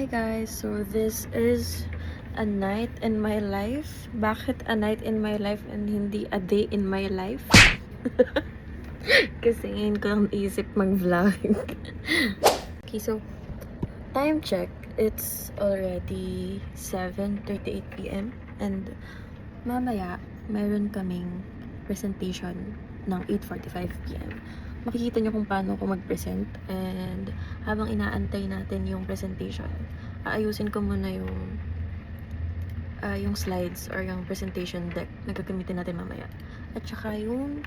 Hi guys, so this is a night in my life. Bakit a night in my life and hindi a day in my life? Kasi ngayon ko lang naisip mag-vlog. Okay, so time check. It's already 7:38 p.m. and mamaya meron kaming presentation ng 8:45 p.m. Makikita nyo kung paano ako mag-present, and habang inaantay natin yung presentation, aayusin ko muna yung slides or yung presentation deck na gagamitin natin mamaya. At saka yung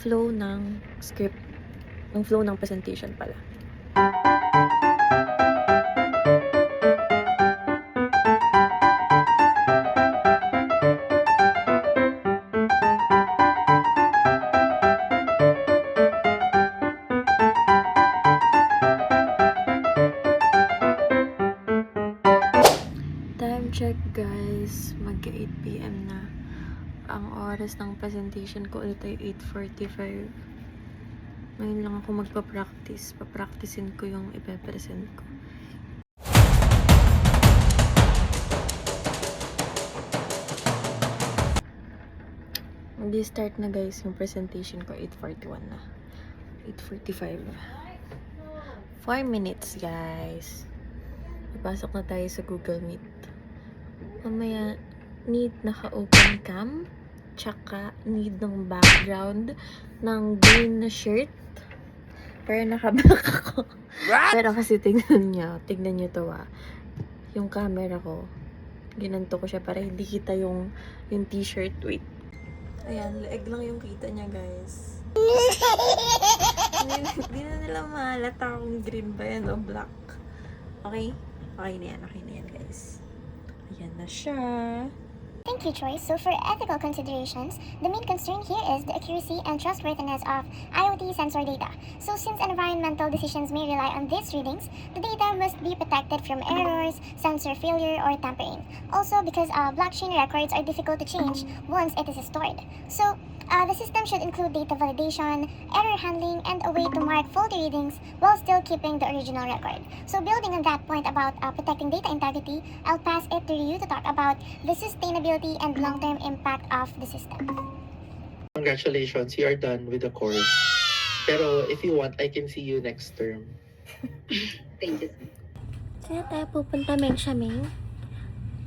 flow ng script, yung flow ng presentation pala. Time check guys, mag-8 p.m. na. Ang oras ng presentation ko ulit ay 8:45. Ngayon lang ako magpa-practice. Papracticein ko yung ipe-present ko. Mag-start na guys yung presentation ko. 8:41 na. 8:45. 4 minutes guys. Ipasok na tayo sa Google Meet. Mamaya, need naka-open cam. Tsaka, need ng background ng green na shirt. Pero naka-black ako. What? Pero kasi tignan nyo to yung camera ko. Ginanto ko siya para hindi kita yung t-shirt. Wait. Ayan, leeg lang yung kita niya guys. Hindi na nila mahalata kung green ba yan o black. Okay? Okay na yan guys. Ayan na siya. Thank you, Troy. So for ethical considerations, the main concern here is the accuracy and trustworthiness of IoT sensor data. So since environmental decisions may rely on these readings, the data must be protected from errors, sensor failure, or tampering. Also because blockchain records are difficult to change once it is stored. So the system should include data validation, error handling, and a way to mark faulty readings while still keeping the original record. So building on that point about protecting data integrity, I'll pass it to you to talk about the sustainability and long-term impact of the system. Congratulations, you are done with the course. Pero if you want, I can see you next term. Thank you. Kaya tayo pupunta Meng-Shaming.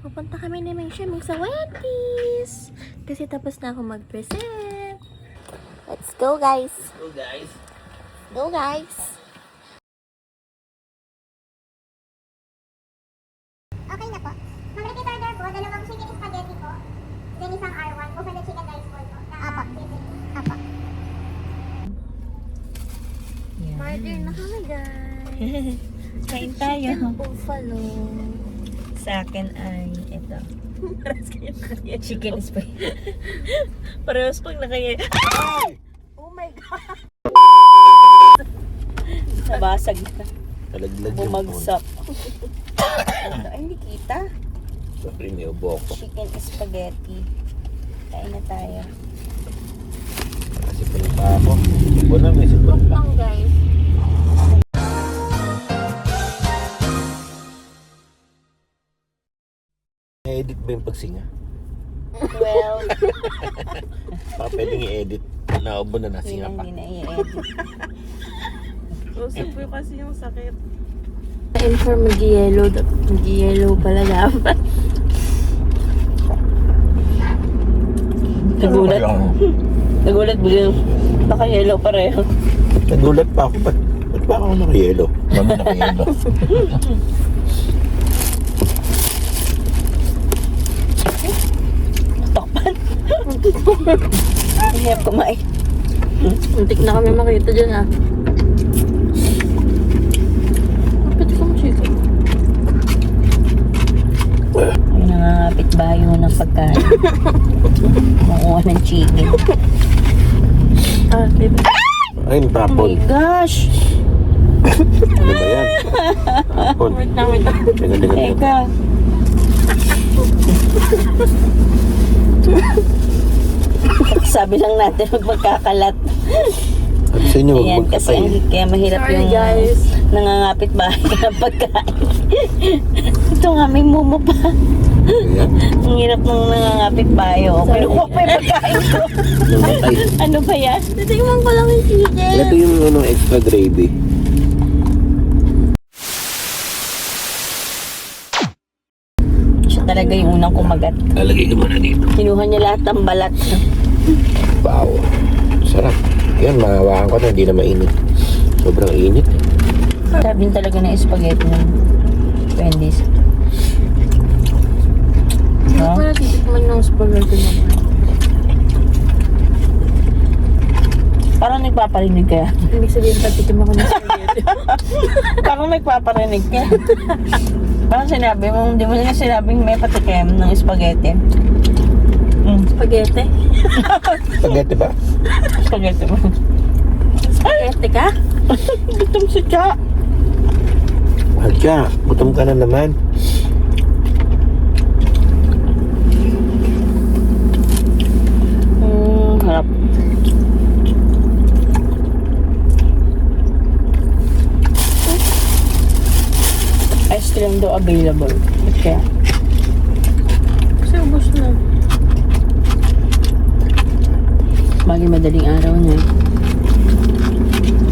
Pupunta kami ni Meng-Shaming sa Wendy's. Kasi tapos na ako mag-present. Let's go guys! Go guys! Go guys! Okay na po. Mag-repeat order po, dalawang chicken spaghetti po, then isang R1 po for the chicken rice bowl po. Apa. Apa. Order na kami guys! Kain tayo. Chicken buffalo. Sa akin ay ito. Chicken spaghetti. Parehas pag nakaya. Oh my God! Nabasag na. Talaglag Bumagsak. Ito, ay hindi kita. Sorry, may ubo ako. Chicken spaghetti. Kain na tayo. Kasi pa ako. Ibo na, may sipon Cook pa. lang guys. I-edit ba yung pagsinga? Well, Baka pwedeng i-edit. Naubo na nasinga pa. hindi na i-edit. Usap po kasi yung sakit. Inform mag-yellow. Mag-yellow pala dapat. Nagulat. Nagulat biglang. Naka-yellow pareho. Nagulat pa ako. Ba't pa ako naka-yellow? Mami naka-yellow. Takpan. Hirap kumain. Muntik na kami makita dyan Pwede kang chicken. May nangangapit bayo ng pagkain. Makuha ng chicken. Diba? Ay, Oh tapon. my gosh! Ano ba yan? Tapon. Wait lang. Teka. Teka. Sabi lang natin huwag magkakalat. Sa inyo, huwag Ayan, kasi magkatay. kaya mahirap Sorry, yung guys. nangangapit bahay ng pagkain. Ito nga, may mumo pa. Ayan. Ang hirap ng nangangapit bahay. Oh. Kinukuha pa yung pagkain ko. Namatay. Ano ba yan? Titingnan ko lang yung chicken. Ito yung ano, extra gravy. Siya talaga yung unang kumagat. Lalagay ko muna dito. Kinuha niya lahat ng balat. Wow. Sarap. Yan, mahawakan ko na, hindi na mainit. Sobrang init. Sarap din talaga ng spaghetti ng Wendy's. Hindi No? ko na titikman ng spaghetti naman. Parang nagpaparinig kaya. Ibig sabihin, patikim ako ng spaghetti. Parang nagpaparinig ka. Parang sinabi mo, hindi mo na sinabing may patikim ng spaghetti. Spaghetti? Spaghetti ba? Spaghetti mo. Spaghetti ka? Gutom si Cha. Hadya, gutom ka na naman. Harap. Ice cream daw available. Ba't kaya? Kasi ubos na. Bagay madaling araw niya.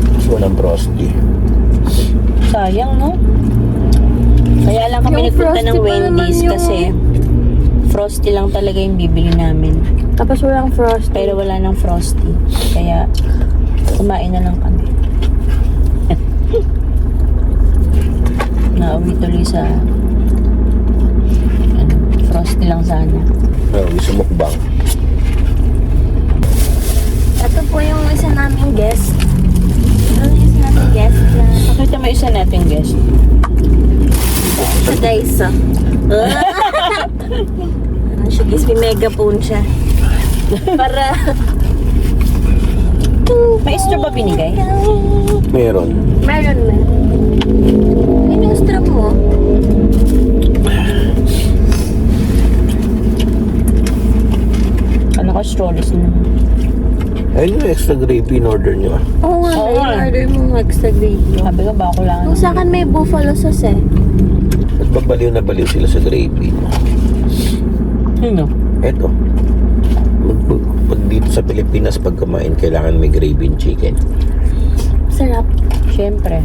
Mas walang frosty. Sayang, no? Kaya lang kami Yung nagpunta frosty ng pa Wendy's naman yung- kasi frosty lang talaga yung bibili namin. Tapos walang frost. Pero wala nang frosty. Kaya kumain na lang kami. Nauwi tuloy sa ano, frosty lang sana. Oh, sumukbang. Ito po yung isa naming guest. Ito yung isa naming guest na Nakita mo isa nating guest. sa Daiso. Ano siya guys, may megaphone siya. Para... May extra ba binigay? Meron. Meron na. Yun yung strap mo. Ano ka, strollers na. Ayun yung extra gravy in order nyo ah. Oo nga, Oo nga. in-order mo extra gravy. Sabi ko, baka kulangan. Kung sa akin may buffalo sauce eh. At babaliw na baliw sila sa gravy. Ano? Eto. Pag dito sa Pilipinas, pag kumain, kailangan may gravy and chicken. Sarap. Siyempre.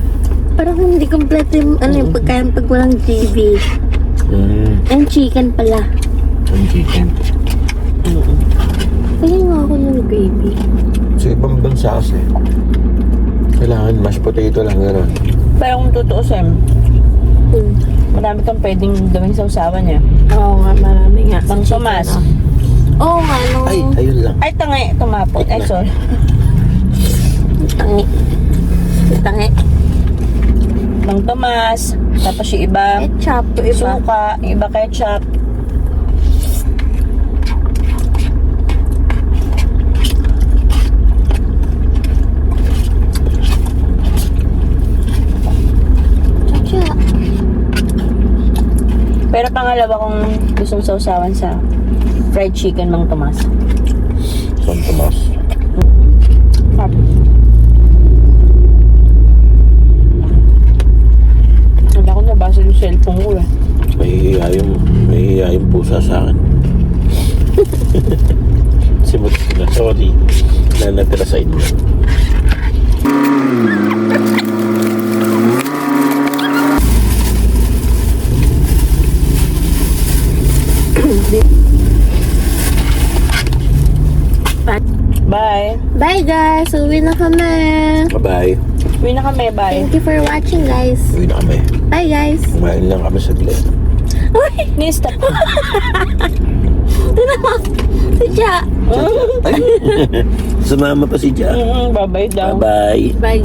Parang hindi kompleto yung, yung pagkain pag walang gravy. And chicken pala. And chicken. Pwede nga ako ng gravy. Sa ibang bansa kasi, kailangan mashed potato lang gano'n. Pero kung tutuusin, marami kang pwedeng gawing sausawan niya. Oo nga, marami nga. Mang Sa Tomas. chicken, Oo nga, nung... Ay, ayun lang. Ay, tangi, tumapot. Ay, sorry. Tangi. Tangi. Mang Tomas. Tapos yung iba, Ketchup. Yung iba. suka. Yung iba ketchup. Chacha. Pero pangalawa kong gustong sausawan sa fried chicken Mang Tomas. San Tomas. Wala ko nabasa yung cellphone ko eh. May yung pusa sa akin. Simot na, sorry. Na natira sa inyo. Bye. Bye guys! Uwi na kami! Bye-bye. Uwi na kami, bye. Thank you for watching guys! Uwi na kami. Bye guys! Kumain lang kami saglit. Nista. Si Cha! Ay! Sumama pa si Jack. Bye-bye daw. Bye-bye. Bye!